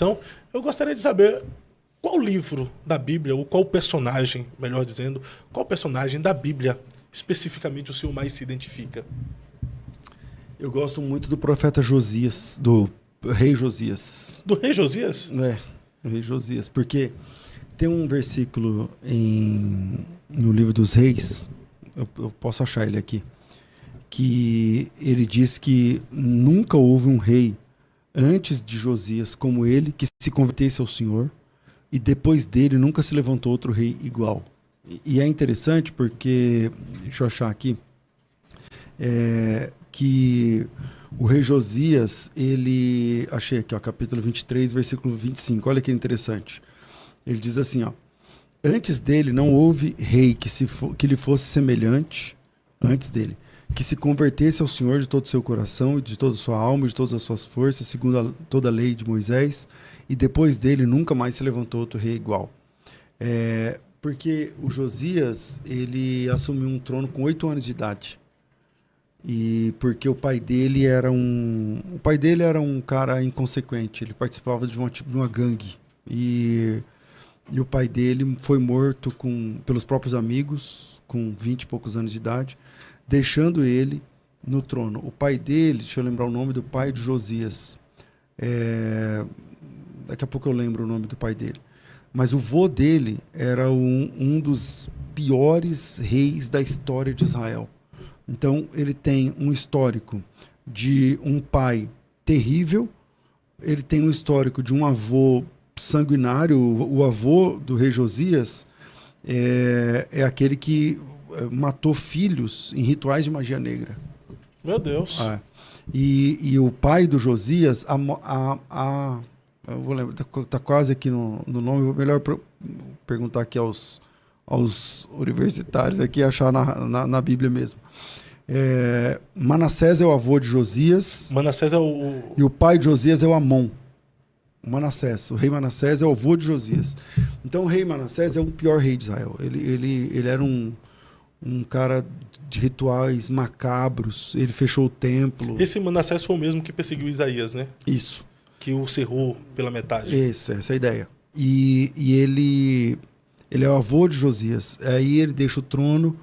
Então, eu gostaria de saber qual livro da Bíblia, ou qual personagem, melhor dizendo, qual personagem da Bíblia especificamente o senhor mais se identifica? Eu gosto muito do profeta Josias, do rei Josias. Do rei Josias? Do rei Josias, porque tem um versículo no livro dos reis, eu posso achar ele aqui, que ele diz que nunca houve um rei antes de Josias como ele que se convertesse ao Senhor, e depois dele nunca se levantou outro rei igual. E é interessante porque, deixa eu achar aqui, que o rei Josias, ele, achei aqui, ó, capítulo 23, versículo 25, olha que interessante. Ele diz assim, ó: antes dele não houve rei que lhe fosse semelhante, antes dele, que se convertesse ao Senhor de todo o seu coração, e de toda a sua alma, e de todas as suas forças, segundo toda a lei de Moisés, e depois dele nunca mais se levantou outro rei igual. Porque o Josias, ele assumiu um trono com 8 anos de idade. E porque o pai dele era um cara inconsequente, ele participava de uma gangue. E o pai dele foi morto pelos próprios amigos, com 20 e poucos anos de idade, deixando ele no trono. O pai dele, deixa eu lembrar o nome do pai de Josias. Daqui a pouco eu lembro o nome do pai dele. Mas o vô dele era um dos piores reis da história de Israel. Então, ele tem um histórico de um pai terrível, ele tem um histórico de um avô sanguinário. O avô do rei Josias é aquele que matou filhos em rituais de magia negra. Meu Deus. E o pai do Josias, eu vou lembrar, tá quase aqui no nome, melhor perguntar aqui aos universitários aqui, achar na Bíblia mesmo. Manassés é o avô de Josias. Manassés é o... E o pai de Josias é o Amon. O rei Manassés é o avô de Josias. Então o rei Manassés é o pior rei de Israel. Ele era um cara de rituais macabros, ele fechou o templo. Esse Manassés foi o mesmo que perseguiu Isaías, né? Isso. Que o cerrou pela metade. Essa é a ideia. E ele é o avô de Josias. Aí ele deixa o trono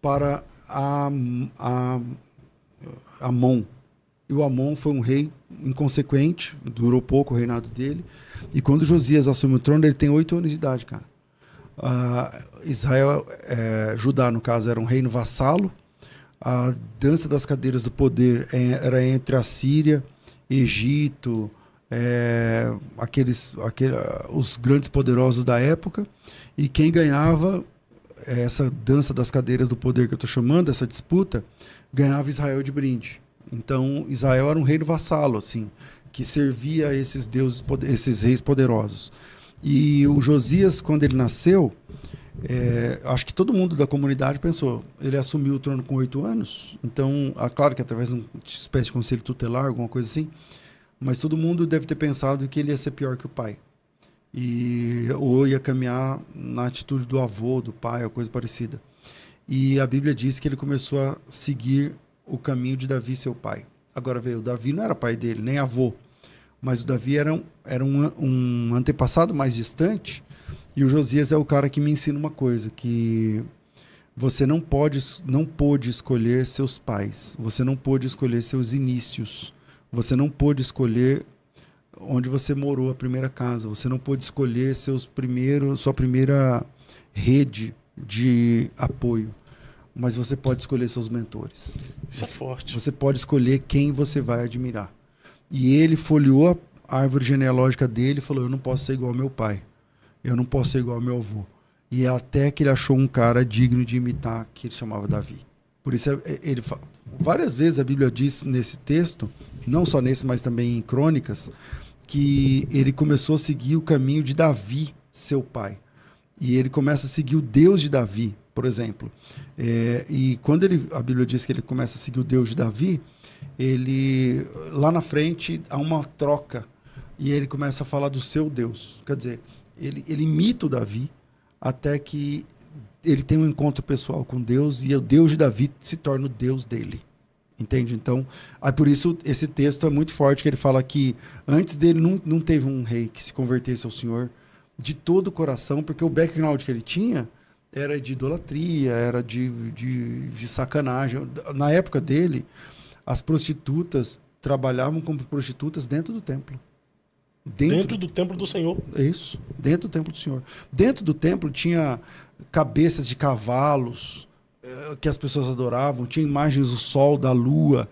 para Amon. E o Amon foi um rei inconsequente, durou pouco o reinado dele. E quando Josias assume o trono, ele tem 8 anos de idade, cara. Israel, Judá, no caso, era um reino vassalo. A dança das cadeiras do poder era entre a Síria, Egito, os grandes poderosos da época. E quem ganhava essa dança das cadeiras do poder que eu estou chamando, essa disputa, ganhava Israel de brinde. Então, Israel era um reino vassalo, assim, que servia a esses deuses, esses reis poderosos. E o Josias, quando ele nasceu, acho que todo mundo da comunidade pensou, ele assumiu o trono com 8 anos, então, claro que através de uma espécie de conselho tutelar, alguma coisa assim, mas todo mundo deve ter pensado que ele ia ser pior que o pai. Ou ia caminhar na atitude do avô, do pai, ou coisa parecida. E a Bíblia diz que ele começou a seguir o caminho de Davi, seu pai. Agora veio, o Davi não era pai dele, nem avô, mas o Davi era um antepassado mais distante, e o Josias é o cara que me ensina uma coisa, que você não pôde escolher seus pais, você não pôde escolher seus inícios, você não pôde escolher onde você morou, a primeira casa, você não pôde escolher sua primeira rede de apoio, mas você pode escolher seus mentores. Isso é forte. Você pode escolher quem você vai admirar. E ele folheou a árvore genealógica dele e falou, eu não posso ser igual ao meu pai, eu não posso ser igual ao meu avô. E até que ele achou um cara digno de imitar, que ele chamava Davi. Por isso, várias vezes a Bíblia diz nesse texto, não só nesse, mas também em Crônicas, que ele começou a seguir o caminho de Davi, seu pai. E ele começa a seguir o Deus de Davi, por exemplo. E quando a Bíblia diz que ele começa a seguir o Deus de Davi, lá na frente há uma troca. E ele começa a falar do seu Deus. Quer dizer, ele imita o Davi até que ele tem um encontro pessoal com Deus e o Deus de Davi se torna o Deus dele. Entende? Então, aí por isso esse texto é muito forte, que ele fala que antes dele não teve um rei que se convertesse ao Senhor de todo o coração, porque o background que ele tinha era de idolatria, era de sacanagem. Na época dele, as prostitutas trabalhavam como prostitutas dentro do templo. Dentro do templo do Senhor. Isso, dentro do templo do Senhor. Dentro do templo tinha cabeças de cavalos que as pessoas adoravam, tinha imagens do sol, da lua,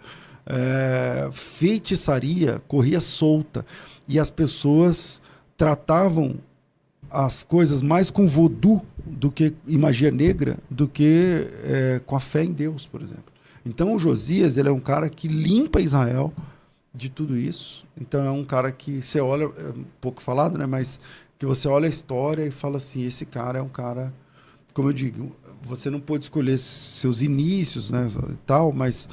feitiçaria corria solta. E as pessoas tratavam as coisas mais com voodoo do que e magia negra, do que com a fé em Deus, por exemplo. Então o Josias, ele é um cara que limpa Israel de tudo isso. Então é um cara que você olha, é um pouco falado, né? Mas que você olha a história e fala assim, esse cara é um cara, como eu digo, você não pode escolher seus inícios, né, e tal, mas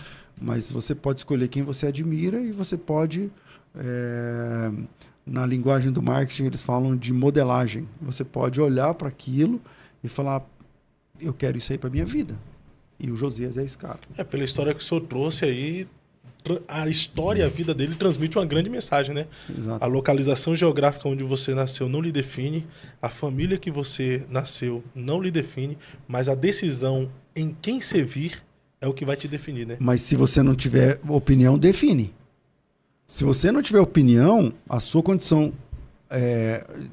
você pode escolher quem você admira e você pode, na linguagem do marketing, eles falam de modelagem. Você pode olhar para aquilo e falar, eu quero isso aí para minha vida. E o Josias é esse cara. Pela história que o senhor trouxe aí, a história e a vida dele transmite uma grande mensagem, né? Exato. A localização geográfica onde você nasceu não lhe define, a família que você nasceu não lhe define, mas a decisão em quem servir é o que vai te definir, né? Mas se você não tiver opinião, define. Se você não tiver opinião, a sua condição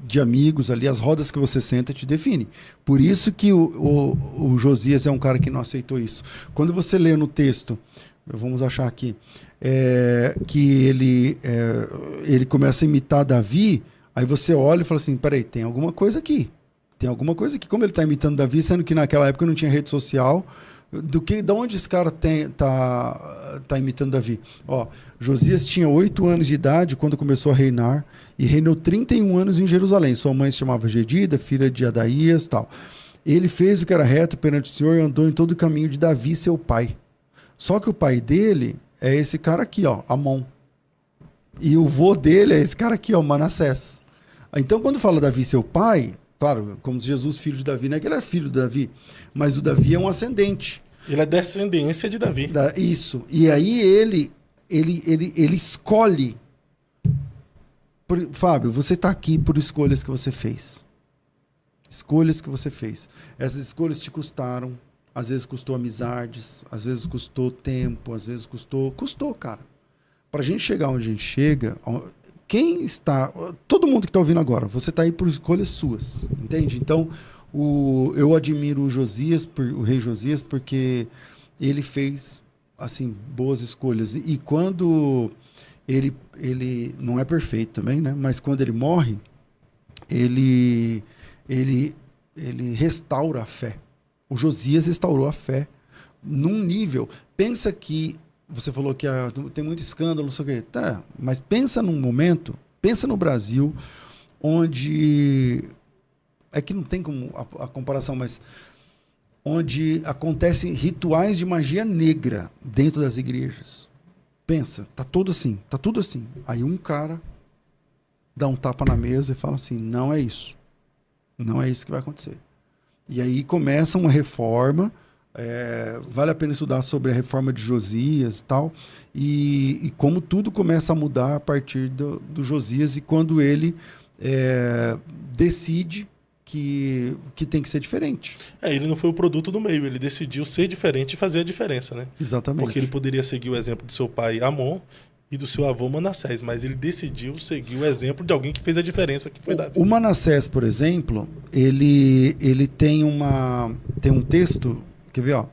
de amigos ali, as rodas que você senta te define. Por isso que o Josias é um cara que não aceitou isso. Quando você lê no texto, vamos achar aqui, que ele começa a imitar Davi, aí você olha e fala assim, peraí, tem alguma coisa aqui. Tem alguma coisa aqui. Como ele está imitando Davi, sendo que naquela época não tinha rede social, de onde esse cara tá imitando Davi? Ó, Josias tinha 8 anos de idade quando começou a reinar e reinou 31 anos em Jerusalém. Sua mãe se chamava Gedida, filha de Adaías, tal. Ele fez o que era reto perante o Senhor e andou em todo o caminho de Davi, seu pai. Só que o pai dele é esse cara aqui, ó, Amon. E o vô dele é esse cara aqui, ó, Manassés. Então, quando fala Davi, seu pai, claro, como Jesus, filho de Davi, não é que ele era filho de Davi, mas o Davi é um ascendente. Ele é descendência de Davi. Isso. E aí ele escolhe. Fábio, você está aqui por escolhas que você fez. Escolhas que você fez. Essas escolhas te custaram. Às vezes custou amizades, às vezes custou tempo, às vezes custou, cara. Pra gente chegar onde a gente chega, quem está, todo mundo que está ouvindo agora, você está aí por escolhas suas, entende? Então, eu admiro o rei Josias, porque ele fez, assim, boas escolhas. E quando ele não é perfeito também, né? Mas quando ele morre, ele restaura a fé. O Josias restaurou a fé num nível. Pensa que você falou que tem muito escândalo, não sei o quê. Tá, mas pensa num momento, pensa no Brasil, onde é que não tem como a comparação, mas onde acontecem rituais de magia negra dentro das igrejas. Pensa, tá tudo assim. Aí um cara dá um tapa na mesa e fala assim, não é isso. Não é isso que vai acontecer. E aí começa uma reforma, vale a pena estudar sobre a reforma de Josias e tal, e como tudo começa a mudar a partir do Josias e quando ele decide que tem que ser diferente. Ele não foi o produto do meio, ele decidiu ser diferente e fazer a diferença, né? Exatamente. Porque ele poderia seguir o exemplo do seu pai Amon e do seu avô Manassés, mas ele decidiu seguir o exemplo de alguém que fez a diferença, que foi Davi. O Manassés, por exemplo, ele tem um texto, quer ver, ó,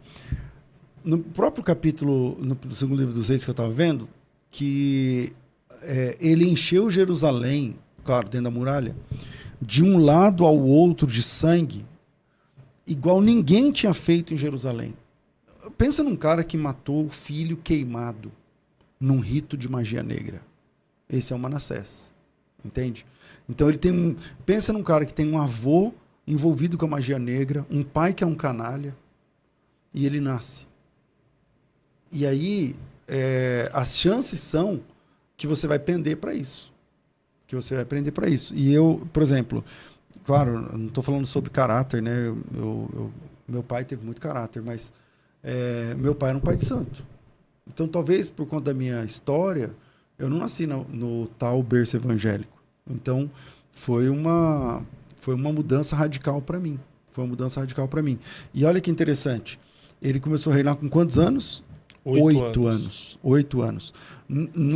no próprio capítulo, no segundo livro dos Reis que eu estava vendo, que ele encheu Jerusalém, claro, dentro da muralha, de um lado ao outro de sangue, igual ninguém tinha feito em Jerusalém. Pensa num cara que matou o filho queimado num rito de magia negra. Esse é o Manassés. Entende? Então ele tem pensa num cara que tem um avô envolvido com a magia negra, um pai que é um canalha, e ele nasce. E aí as chances são que você vai pender para isso. E eu, por exemplo, claro, eu não estou falando sobre caráter, né? Meu pai teve muito caráter, mas meu pai era um pai de santo. Então, talvez por conta da minha história, eu não nasci no tal berço evangélico. Então, foi uma mudança radical para mim. Foi uma mudança radical para mim. E olha que interessante. Ele começou a reinar com quantos anos? 8 anos. 8 anos.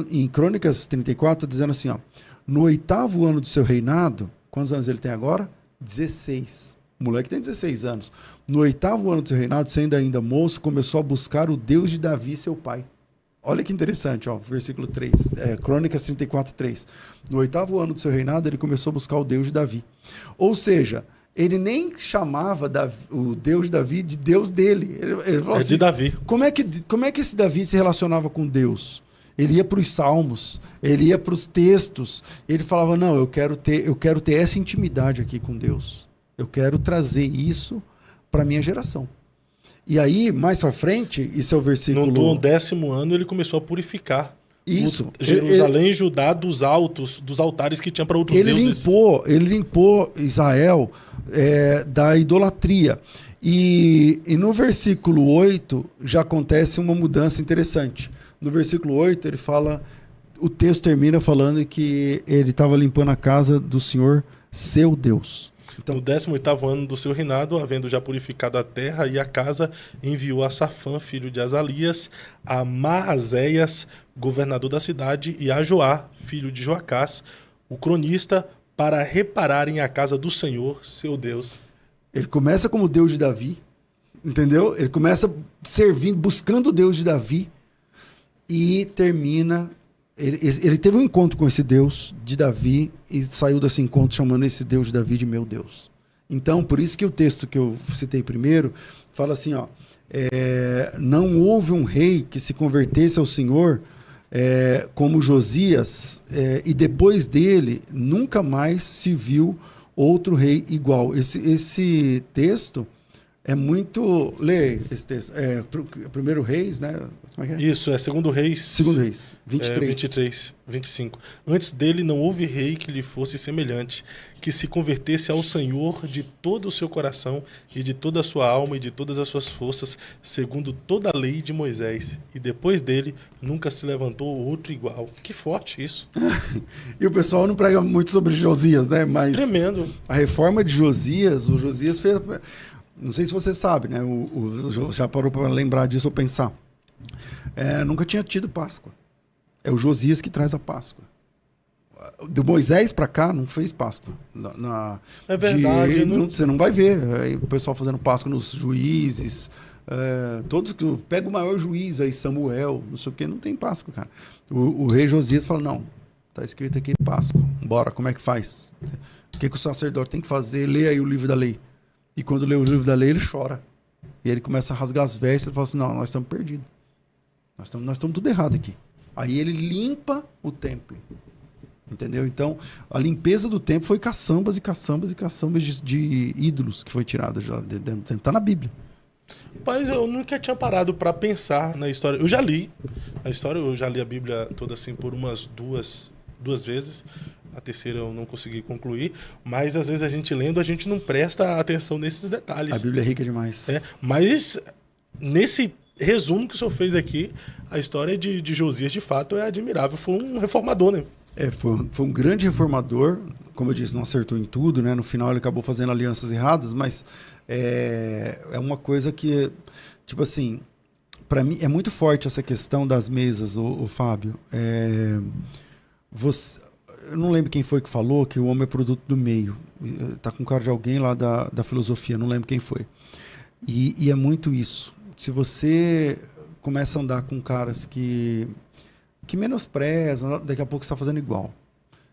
Em Crônicas 34, dizendo assim, ó, no 8º ano do seu reinado, quantos anos ele tem agora? 16. O moleque tem 16 anos. No 8º ano do seu reinado, sendo ainda moço, começou a buscar o Deus de Davi, seu pai. Olha que interessante, ó, versículo 3, Crônicas 34, 3. No 8º ano do seu reinado, ele começou a buscar o Deus de Davi. Ou seja, ele nem chamava o Deus de Davi de Deus dele. Ele falou assim, de Davi. Como é que esse Davi se relacionava com Deus? Ele ia para os salmos, ele ia para os textos, ele falava, não, eu quero ter essa intimidade aqui com Deus. Eu quero trazer isso para a minha geração. E aí, mais para frente, isso é o versículo... No 10º ano, ele começou a purificar isso. Jerusalém e Judá dos altares que tinha para outros deuses. Ele limpou Israel da idolatria. E no versículo 8 já acontece uma mudança interessante. No versículo 8, ele fala... O texto termina falando que ele estava limpando a casa do Senhor, seu Deus. Então, no 18º ano do seu reinado, havendo já purificado a terra e a casa, enviou a Safã, filho de Azalias, a Maazéias, governador da cidade, e a Joá, filho de Joacás, o cronista, para repararem a casa do Senhor, seu Deus. Ele começa como Deus de Davi, entendeu? Ele começa servindo, buscando o Deus de Davi, e termina... Ele teve um encontro com esse Deus de Davi e saiu desse encontro chamando esse Deus de Davi de meu Deus. Então, por isso que o texto que eu citei primeiro fala assim, ó, não houve um rei que se convertesse ao Senhor como Josias, e depois dele nunca mais se viu outro rei igual. Esse texto é muito... Lê esse texto. Primeiro Reis, né? Como é que é? Isso, é Segundo Reis. Segundo Reis, 23. 23, 25. Antes dele não houve rei que lhe fosse semelhante, que se convertesse ao Senhor de todo o seu coração e de toda a sua alma e de todas as suas forças, segundo toda a lei de Moisés. E depois dele nunca se levantou outro igual. Que forte isso. E o pessoal não prega muito sobre Josias, né? Mas tremendo. A reforma de Josias, o Josias fez... Não sei se você sabe, né? Já parou para lembrar disso ou pensar. Nunca tinha tido Páscoa. É o Josias que traz a Páscoa. Do Moisés para cá, não fez Páscoa. É verdade. Você não vai ver. Aí, o pessoal fazendo Páscoa nos juízes. Todos que pega o maior juiz aí, Samuel, não sei o que, não tem Páscoa, cara. O rei Josias fala, não, tá escrito aqui Páscoa. Bora, como é que faz? O que o sacerdote tem que fazer? Lê aí o livro da lei. E quando lê o livro da lei, ele chora. E ele começa a rasgar as vestes e fala assim, não, nós estamos perdidos. Nós estamos tudo errado aqui. Aí ele limpa o templo. Entendeu? Então, a limpeza do templo foi caçambas e caçambas e caçambas de ídolos que foi tirada. Está na Bíblia. Mas eu nunca tinha parado para pensar na história. Eu já li a história, eu já li a Bíblia toda assim por umas duas vezes. A terceira eu não consegui concluir, mas às vezes a gente lendo, a gente não presta atenção nesses detalhes. A Bíblia é rica demais. Mas nesse resumo que o senhor fez aqui, a história de Josias de fato é admirável. Foi um reformador, né? Foi um grande reformador. Como eu disse, não acertou em tudo, né? No final ele acabou fazendo alianças erradas, mas é uma coisa que, tipo assim, para mim é muito forte essa questão das mesas, o Fábio. Eu não lembro quem foi que falou que o homem é produto do meio. Tá com cara de alguém lá da filosofia, não lembro quem foi. E é muito isso. Se você começa a andar com caras que menosprezam, daqui a pouco você está fazendo igual.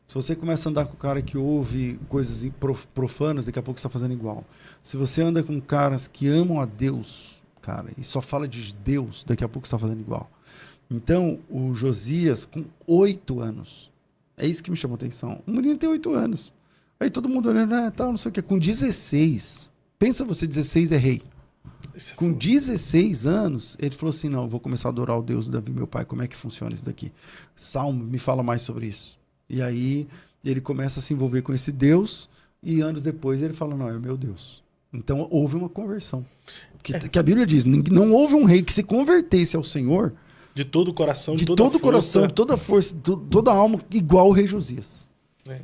Se você começa a andar com um cara que ouve coisas profanas, daqui a pouco você está fazendo igual. Se você anda com caras que amam a Deus, cara, e só fala de Deus, daqui a pouco você está fazendo igual. Então, o Josias, com 8 anos, é isso que me chamou a atenção. O menino tem 8 anos. Aí todo mundo olhando, tal, não sei o quê. Com 16, pensa você, 16 é rei. Com 16 anos, ele falou assim, não, eu vou começar a adorar o Deus de Davi, meu pai. Como é que funciona isso daqui? Salmo, me fala mais sobre isso. E aí ele começa a se envolver com esse Deus e anos depois ele fala, não, é o meu Deus. Então houve uma conversão. Que a Bíblia diz, não houve um rei que se convertesse ao Senhor De todo o coração, de toda a todo o coração, força. toda a força, toda a alma, igual o rei Josias. É.